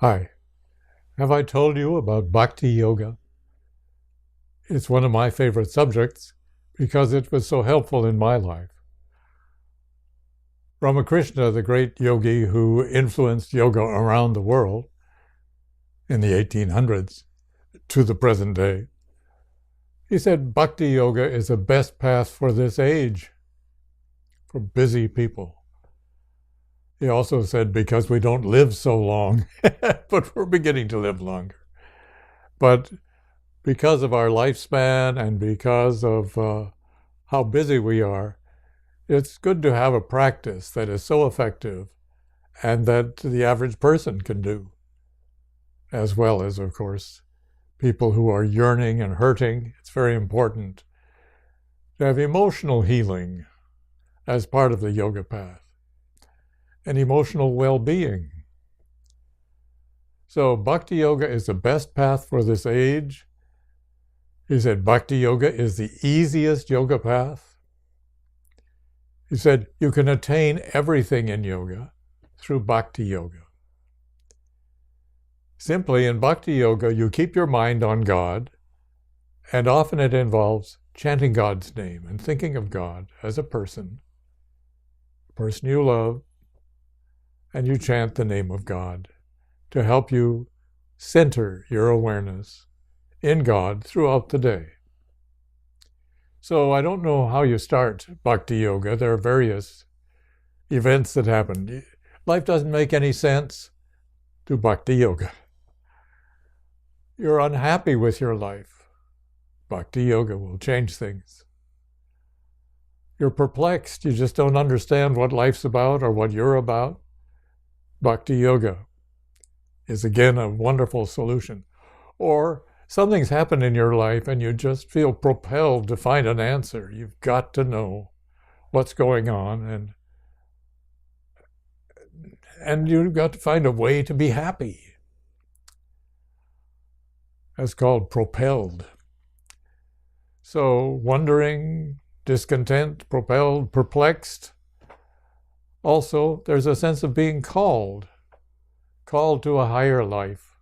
Hi, have I told you about Bhakti Yoga? It's one of my favorite subjects because it was so helpful in my life. Ramakrishna, the great yogi who influenced yoga around the world in the 1800s to the present day, he said Bhakti Yoga is the best path for this age, for busy people. He also said because we don't live so long, but we're beginning to live longer. But because of our lifespan and because of how busy we are, it's good to have a practice that is so effective and that the average person can do, as well as, of course, people who are yearning and hurting. It's very important to have emotional healing as part of the yoga path and emotional well-being. So Bhakti Yoga is the best path for this age. He said Bhakti Yoga is the easiest yoga path. He said you can attain everything in yoga through Bhakti Yoga. Simply, in Bhakti Yoga, you keep your mind on God, and often it involves chanting God's name and thinking of God as a person you love, and you chant the name of God to help you center your awareness in God throughout the day. So I don't know how you start Bhakti Yoga. There are various events that happen. Life doesn't make any sense. Do Bhakti Yoga. You're unhappy with your life. Bhakti Yoga will change things. You're perplexed. You just don't understand what life's about or what you're about. Bhakti Yoga is again a wonderful solution. Or something's happened in your life and you just feel propelled to find an answer. You've got to know what's going on, and you've got to find a way to be happy. That's called propelled. So wondering, discontent, propelled, perplexed. Also, there's a sense of being called to a higher life.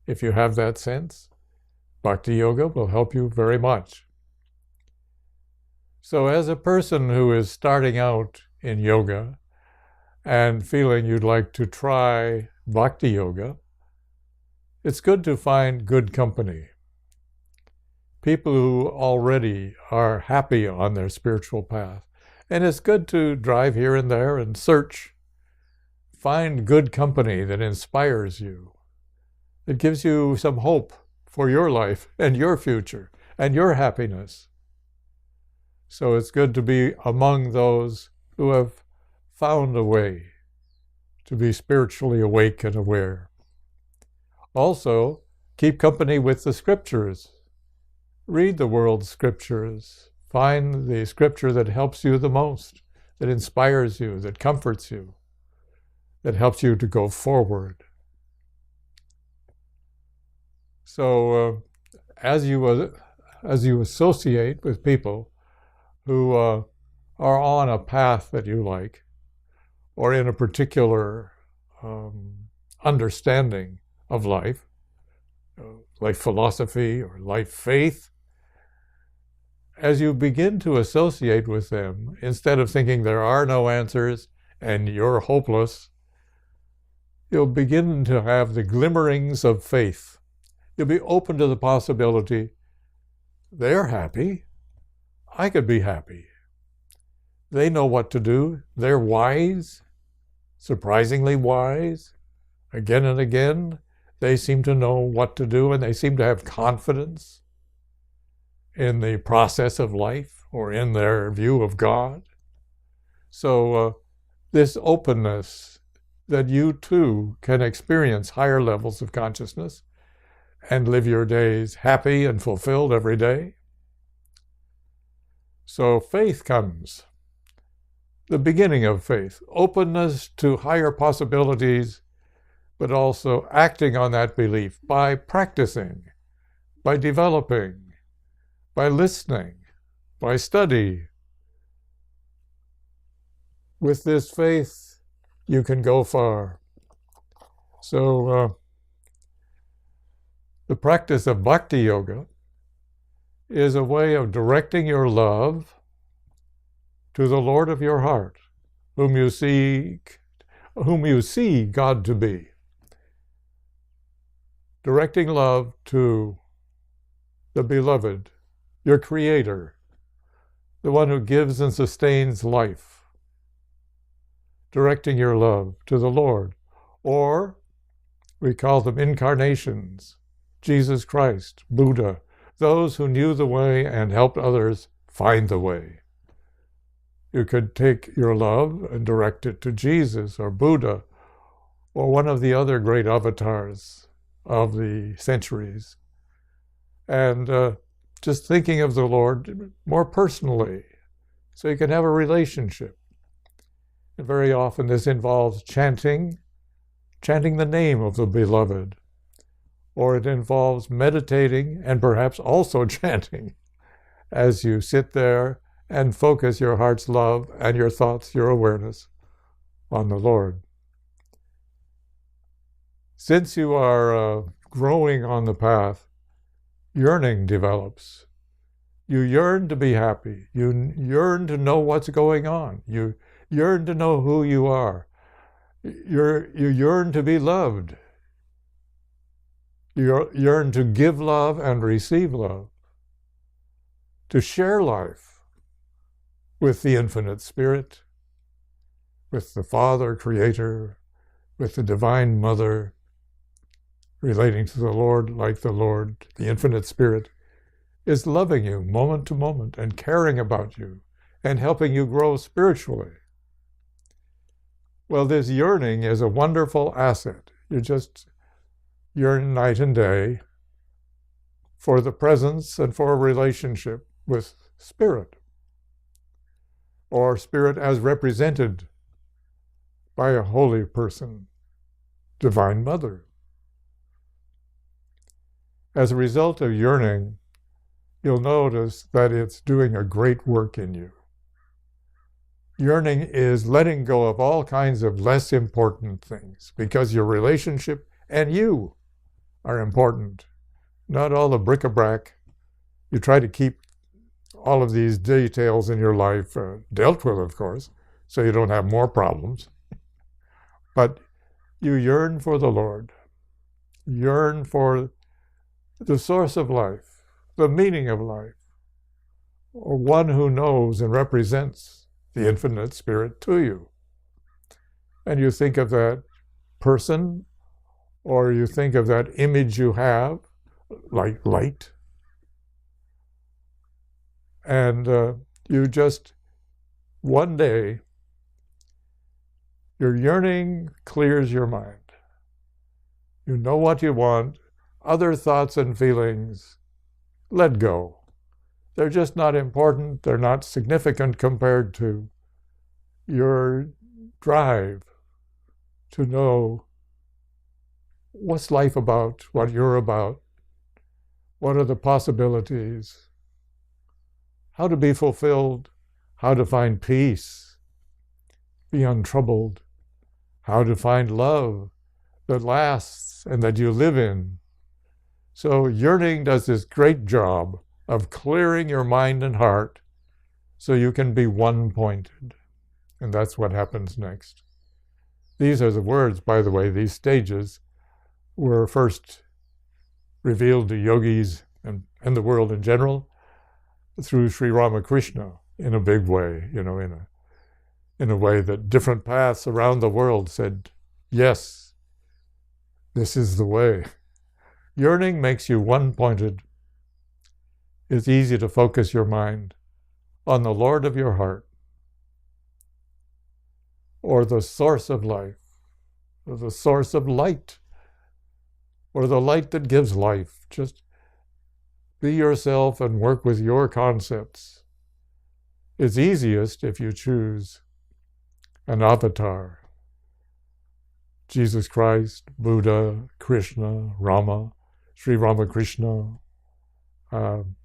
If you have that sense, Bhakti Yoga will help you very much. So as a person who is starting out in yoga and feeling you'd like to try Bhakti Yoga, it's good to find good company. People who already are happy on their spiritual path. And it's good to drive here and there and search. Find good company that inspires you. It gives you some hope for your life and your future and your happiness. So it's good to be among those who have found a way to be spiritually awake and aware. Also, keep company with the scriptures. Read the world's scriptures. Find the scripture that helps you the most, that inspires you, that comforts you, that helps you to go forward. So as you associate with people who are on a path that you like, or in a particular understanding of life, like philosophy or life faith, as you begin to associate with them, instead of thinking there are no answers and you're hopeless, you'll begin to have the glimmerings of faith. You'll be open to the possibility, they're happy, I could be happy. They know what to do, they're wise, surprisingly wise. Again and again, they seem to know what to do, and they seem to have confidence in the process of life or in their view of God. So this openness that you too can experience higher levels of consciousness and live your days happy and fulfilled every day. So faith comes, the beginning of faith, openness to higher possibilities, but also acting on that belief by practicing, by developing, by listening, by study. With this faith, you can go far. So The practice of Bhakti Yoga is a way of directing your love to the Lord of your heart, whom you see God to be. Directing love to the beloved, your Creator, the one who gives and sustains life. Directing your love to the Lord. Or we call them incarnations, Jesus Christ, Buddha, those who knew the way and helped others find the way. You could take your love and direct it to Jesus or Buddha or one of the other great avatars of the centuries. And just thinking of the Lord more personally, so you can have a relationship. And very often this involves chanting the name of the beloved, or it involves meditating and perhaps also chanting as you sit there and focus your heart's love and your thoughts, your awareness on the Lord. Since you are growing on the path, yearning develops. You yearn to be happy. You yearn to know what's going on. You yearn to know who you are. You yearn to be loved. You yearn to give love and receive love, to share life with the infinite Spirit, with the Father, Creator, with the Divine Mother, relating to the Lord like the Lord, the infinite Spirit, is loving you moment to moment and caring about you and helping you grow spiritually. Well, this yearning is a wonderful asset. You just yearn night and day for the presence and for a relationship with Spirit, or Spirit as represented by a holy person, Divine Mother. As a result of yearning, you'll notice that it's doing a great work in you. Yearning is letting go of all kinds of less important things because your relationship and you are important, not all the bric-a-brac. You try to keep all of these details in your life dealt with, of course, so you don't have more problems. But you yearn for the Lord, yearn for the source of life, the meaning of life, or one who knows and represents the infinite Spirit to you. And you think of that person, or you think of that image you have, like light, and you just, one day, your yearning clears your mind. You know what you want. Other thoughts and feelings, let go. They're just not important. They're not significant compared to your drive to know what's life about, what you're about, what are the possibilities, how to be fulfilled, how to find peace, be untroubled, how to find love that lasts and that you live in. So yearning does this great job of clearing your mind and heart so you can be one-pointed. And that's what happens next. These are the words, by the way, these stages were first revealed to yogis and the world in general through Sri Ramakrishna in a big way, in a way that different paths around the world said, yes, this is the way. Yearning makes you one-pointed. It's easy to focus your mind on the Lord of your heart, or the source of life, or the source of light, or the light that gives life. Just be yourself and work with your concepts. It's easiest if you choose an avatar. Jesus Christ, Buddha, Krishna, Rama, Sri Ramakrishna,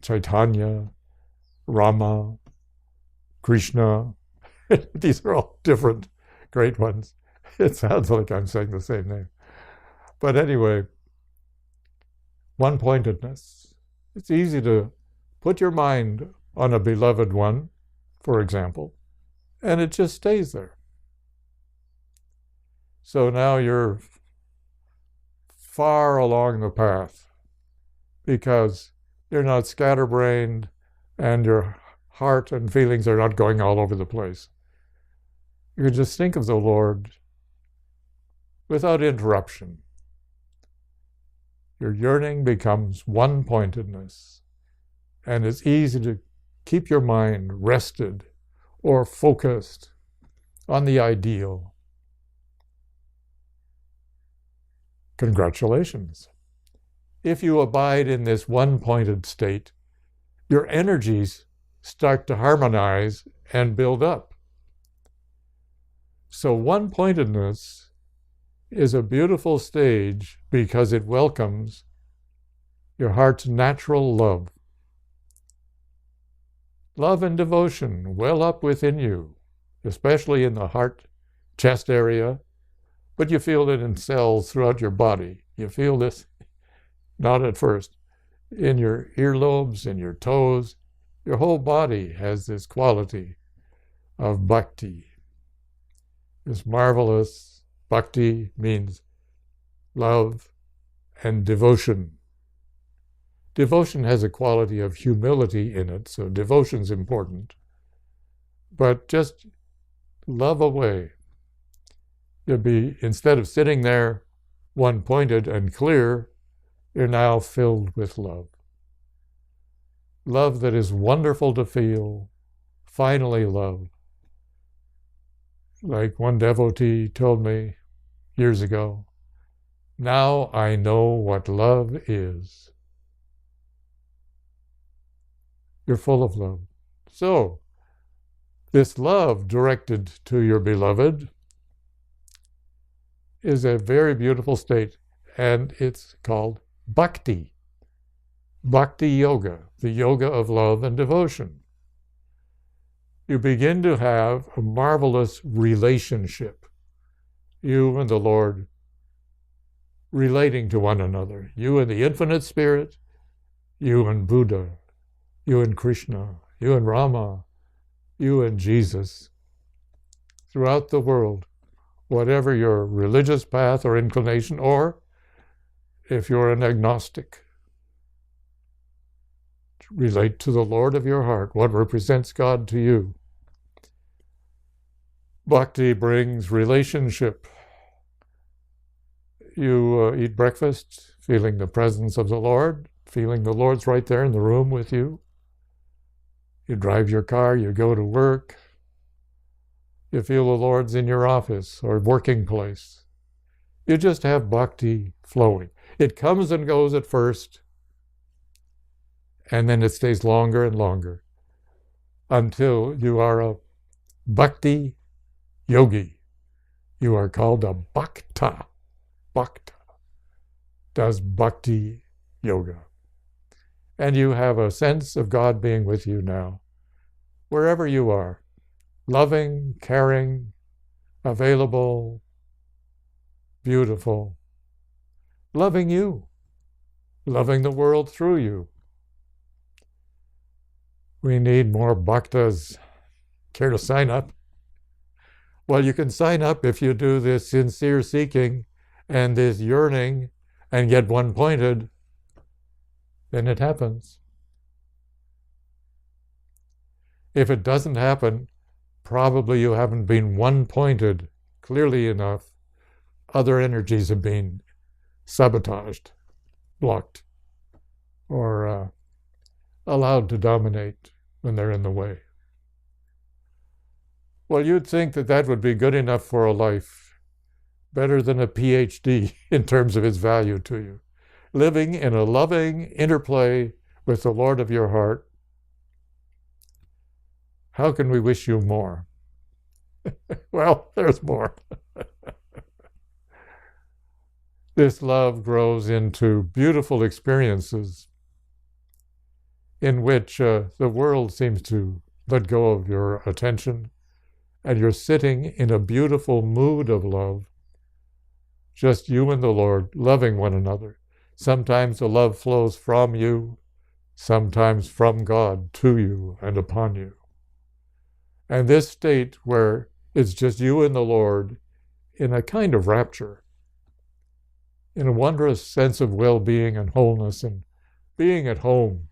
Chaitanya, Rama, Krishna. These are all different great ones. It sounds like I'm saying the same name. But anyway, one-pointedness. It's easy to put your mind on a beloved one, for example, and it just stays there. So now you're far along the path because you're not scatterbrained and your heart and feelings are not going all over the place. You can just think of the Lord without interruption. Your yearning becomes one-pointedness, and it's easy to keep your mind rested or focused on the ideal. Congratulations. If you abide in this one-pointed state, your energies start to harmonize and build up. So one-pointedness is a beautiful stage because it welcomes your heart's natural love. Love and devotion well up within you, especially in the heart, chest area, but you feel it in cells throughout your body. You feel this, not at first, in your earlobes, in your toes. Your whole body has this quality of bhakti. This marvelous bhakti means love and devotion. Devotion has a quality of humility in it, so devotion's important. But just love away. You'll be, instead of sitting there one-pointed and clear, you're now filled with love. Love that is wonderful to feel, finally love. Like one devotee told me years ago, now I know what love is. You're full of love. So, this love directed to your beloved is a very beautiful state, and it's called bhakti. Bhakti Yoga, the yoga of love and devotion. You begin to have a marvelous relationship, you and the Lord relating to one another, you and the Infinite Spirit, you and Buddha, you and Krishna, you and Rama, you and Jesus. Throughout the world, whatever your religious path or inclination, or if you're an agnostic, relate to the Lord of your heart, what represents God to you. Bhakti brings relationship. You eat breakfast, feeling the presence of the Lord, feeling the Lord's right there in the room with you. You drive your car, you go to work. You feel the Lord's in your office or working place. You just have bhakti flowing. It comes and goes at first, and then it stays longer and longer until you are a bhakti yogi. You are called a bhakta. Bhakta does bhakti yoga. And you have a sense of God being with you now, wherever you are, loving, caring, available, beautiful, loving you, loving the world through you. We need more bhaktas. Care to sign up? Well, you can sign up if you do this sincere seeking and this yearning and get one-pointed, then it happens. If it doesn't happen, probably you haven't been one-pointed clearly enough. Other energies have been sabotaged, blocked, or allowed to dominate when they're in the way. Well, you'd think that that would be good enough for a life, better than a PhD in terms of its value to you. Living in a loving interplay with the Lord of your heart. How can we wish you more? Well, there's more. This love grows into beautiful experiences in which the world seems to let go of your attention, and you're sitting in a beautiful mood of love, just you and the Lord, loving one another. Sometimes the love flows from you, sometimes from God to you and upon you. And this state where it's just you and the Lord in a kind of rapture, in a wondrous sense of well-being and wholeness and being at home.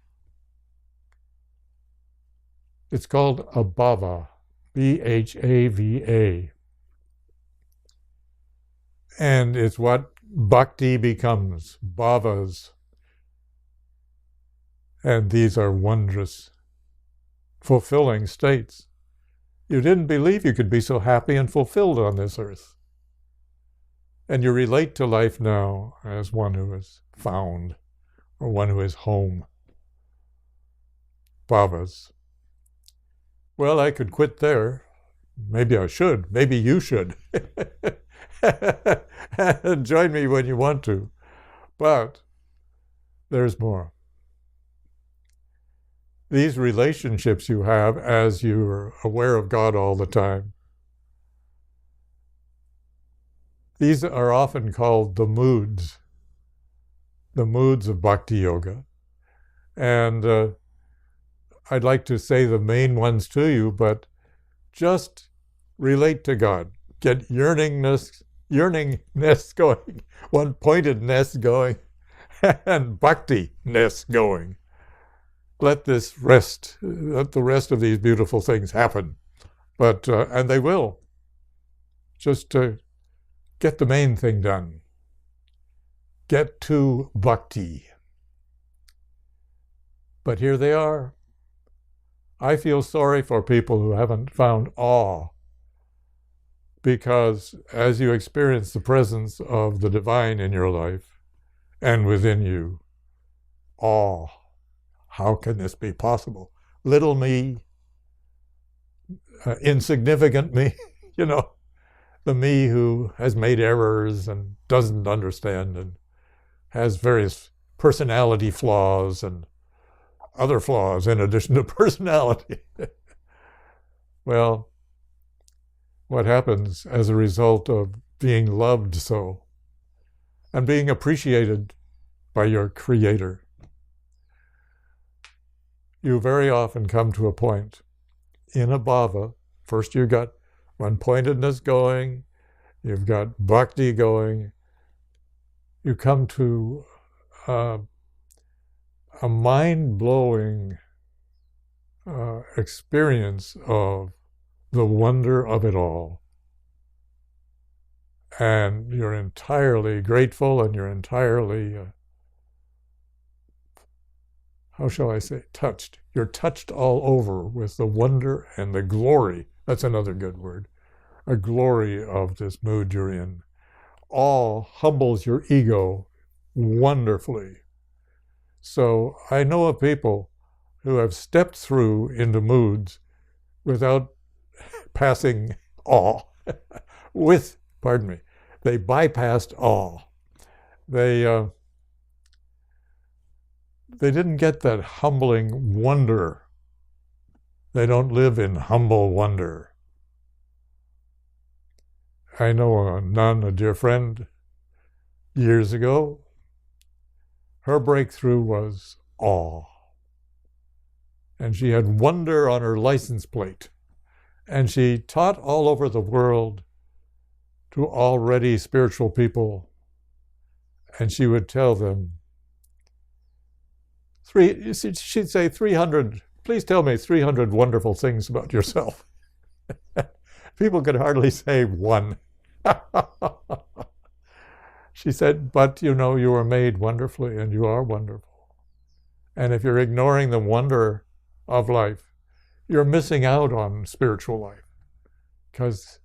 It's called a bhava, B-H-A-V-A. And it's what bhakti becomes, bhavas. And these are wondrous, fulfilling states. You didn't believe you could be so happy and fulfilled on this earth. And you relate to life now as one who is found, or one who is home. Bhavas. Well, I could quit there. Maybe I should. Maybe you should. Join me when you want to. But there's more. These relationships you have as you're aware of God all the time, these are often called the moods of Bhakti Yoga. And I'd like to say the main ones to you, but just relate to God. Get yearningness going, one-pointedness going, and bhakti-ness going. Let the rest of these beautiful things happen. But, and they will. Just to get the main thing done. Get to bhakti. But here they are. I feel sorry for people who haven't found awe, because as you experience the presence of the divine in your life and within you, awe. How can this be possible? Little me, insignificant me, the me who has made errors and doesn't understand and has various personality flaws and other flaws in addition to personality. Well, what happens as a result of being loved so and being appreciated by your Creator? You very often come to a point in a bhava. First you've got one-pointedness going, you've got bhakti going, you come to a mind-blowing experience of the wonder of it all. And you're entirely grateful and you're entirely, how shall I say, touched. You're touched all over with the wonder and the glory. That's another good word. A glory of this mood you're in. All humbles your ego wonderfully. So I know of people who have stepped through into moods without passing awe. They bypassed awe. They didn't get that humbling wonder. They don't live in humble wonder. I know a nun, a dear friend, years ago, her breakthrough was awe. And she had wonder on her license plate. And she taught all over the world to already spiritual people. And she would tell them, she'd say 300, please tell me 300 wonderful things about yourself. People could hardly say one. She said, but you were made wonderfully and you are wonderful. And if you're ignoring the wonder of life, you're missing out on spiritual life, because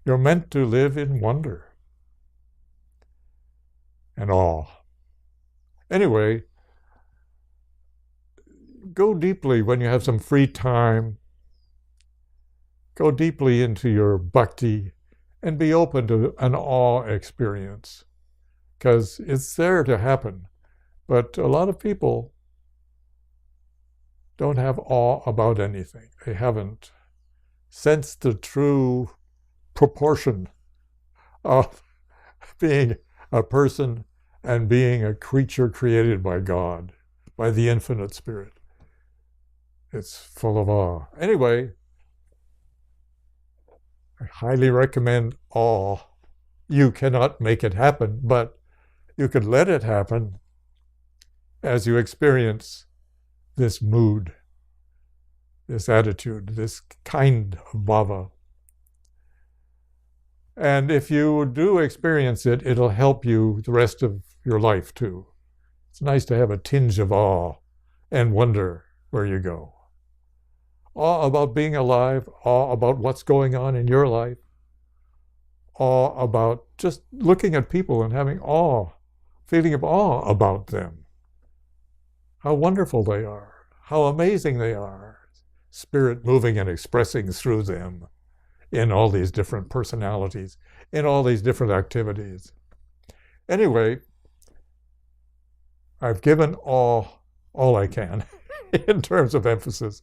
you're meant to live in wonder and awe. Anyway, go deeply when you have some free time. Go deeply into your bhakti and be open to an awe experience, because it's there to happen. But a lot of people don't have awe about anything. They haven't sensed the true proportion of being a person and being a creature created by God, by the infinite spirit. It's full of awe. Anyway, I highly recommend awe. You cannot make it happen, but you could let it happen as you experience this mood, this attitude, this kind of bhava. And if you do experience it, it'll help you the rest of your life too. It's nice to have a tinge of awe and wonder where you go. Awe about being alive, awe about what's going on in your life, awe about just looking at people and having awe, feeling of awe about them. How wonderful they are, how amazing they are. Spirit moving and expressing through them in all these different personalities, in all these different activities. Anyway, I've given all I can in terms of emphasis.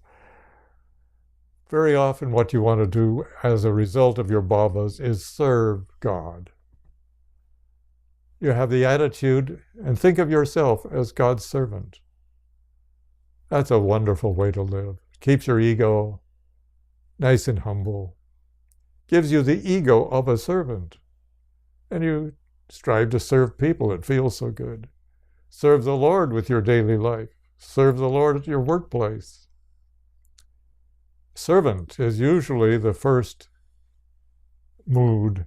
Very often what you want to do as a result of your bhavas is serve God. You have the attitude and think of yourself as God's servant. That's a wonderful way to live. Keeps your ego nice and humble. Gives you the ego of a servant. And you strive to serve people. It feels so good. Serve the Lord with your daily life. Serve the Lord at your workplace. Servant is usually the first mood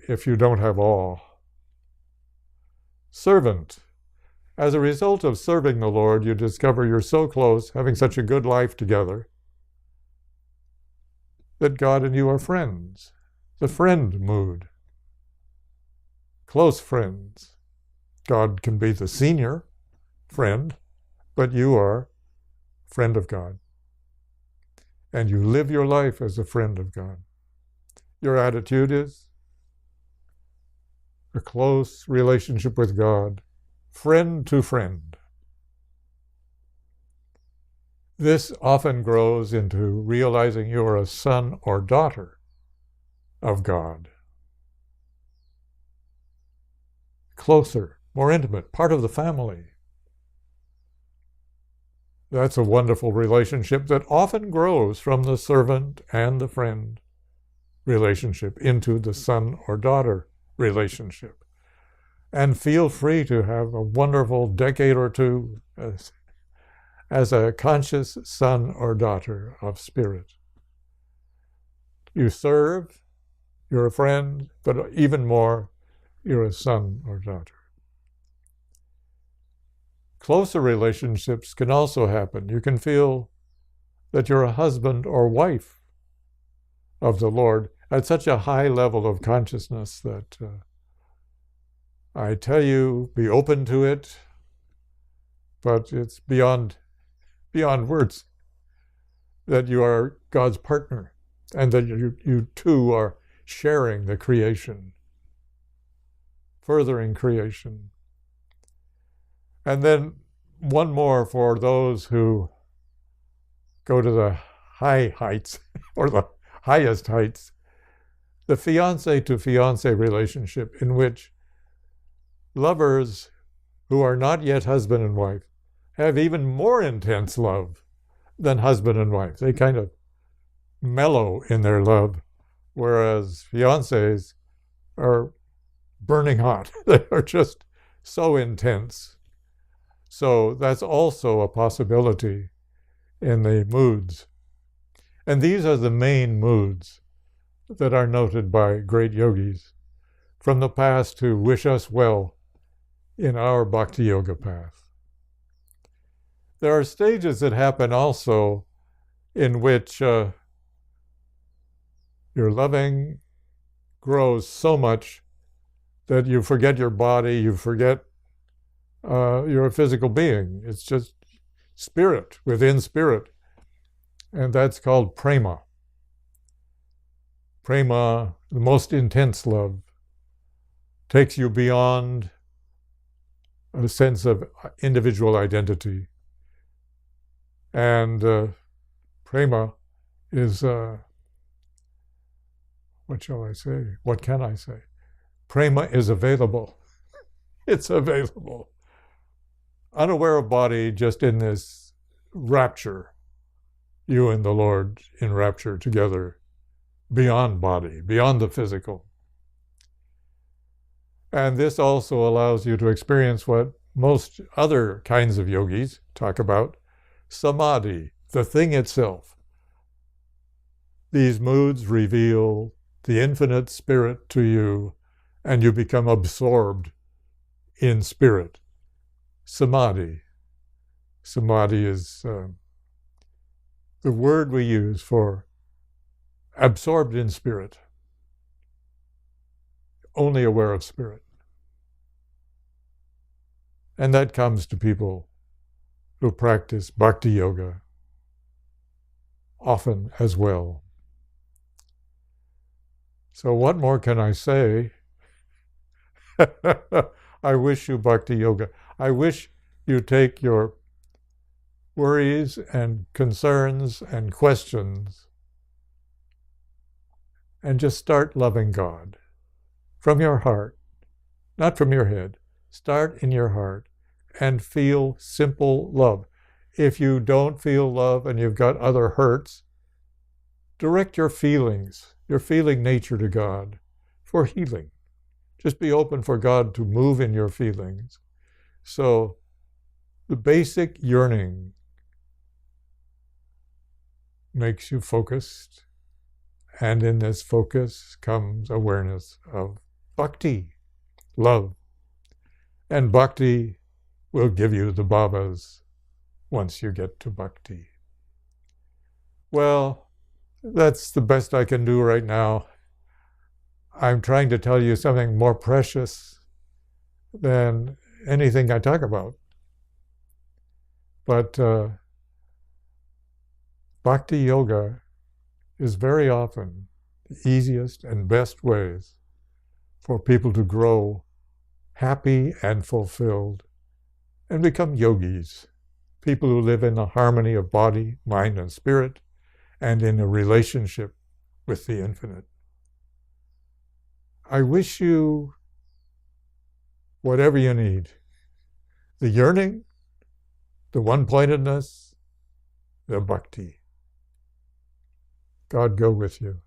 if you don't have awe. Servant. As a result of serving the Lord, you discover you're so close, having such a good life together, that God and you are friends. The friend mood. Close friends. God can be the senior friend, but you are friend of God. And you live your life as a friend of God. Your attitude is a close relationship with God, friend to friend. This often grows into realizing you are a son or daughter of God. Closer, more intimate, part of the family. That's a wonderful relationship that often grows from the servant and the friend relationship into the son or daughter relationship. And feel free to have a wonderful decade or two as a conscious son or daughter of spirit. You serve, you're a friend, but even more, you're a son or daughter. Closer relationships can also happen. You can feel that you're a husband or wife of the Lord at such a high level of consciousness that I tell you, be open to it, but it's beyond words that you are God's partner and that you two are sharing the creation, furthering creation. And then one more for those who go to the high heights or the highest heights, the fiancé to fiancé relationship in which lovers who are not yet husband and wife have even more intense love than husband and wife. They kind of mellow in their love, whereas fiancés are burning hot. They are just so intense. So that's also a possibility in the moods. And these are the main moods that are noted by great yogis from the past who wish us well in our Bhakti Yoga path. There are stages that happen also in which your loving grows so much that you forget your body, you forget you're a physical being. It's just spirit within spirit. And that's called prema. Prema, the most intense love, takes you beyond a sense of individual identity. And prema is, what shall I say? What can I say? Prema is available. It's available. Unaware of body, just in this rapture, you and the Lord in rapture together, beyond body, beyond the physical. And this also allows you to experience what most other kinds of yogis talk about, samadhi, the thing itself. These moods reveal the infinite spirit to you, and you become absorbed in spirit. Samadhi. Samadhi is the word we use for absorbed in spirit, only aware of spirit. And that comes to people who practice Bhakti Yoga often as well. So what more can I say? I wish you Bhakti Yoga. I wish you take your worries and concerns and questions and just start loving God from your heart, not from your head. Start in your heart and feel simple love. If you don't feel love and you've got other hurts, direct your feelings, your feeling nature to God for healing. Just be open for God to move in your feelings. So the basic yearning makes you focused, and in this focus comes awareness of bhakti, love. And bhakti will give you the bhavas once you get to bhakti. Well, that's the best I can do right now. I'm trying to tell you something more precious than anything I talk about. But Bhakti Yoga is very often the easiest and best ways for people to grow happy and fulfilled and become yogis, people who live in the harmony of body, mind, and spirit, and in a relationship with the infinite. I wish you whatever you need. The yearning, the one-pointedness, the bhakti. God go with you.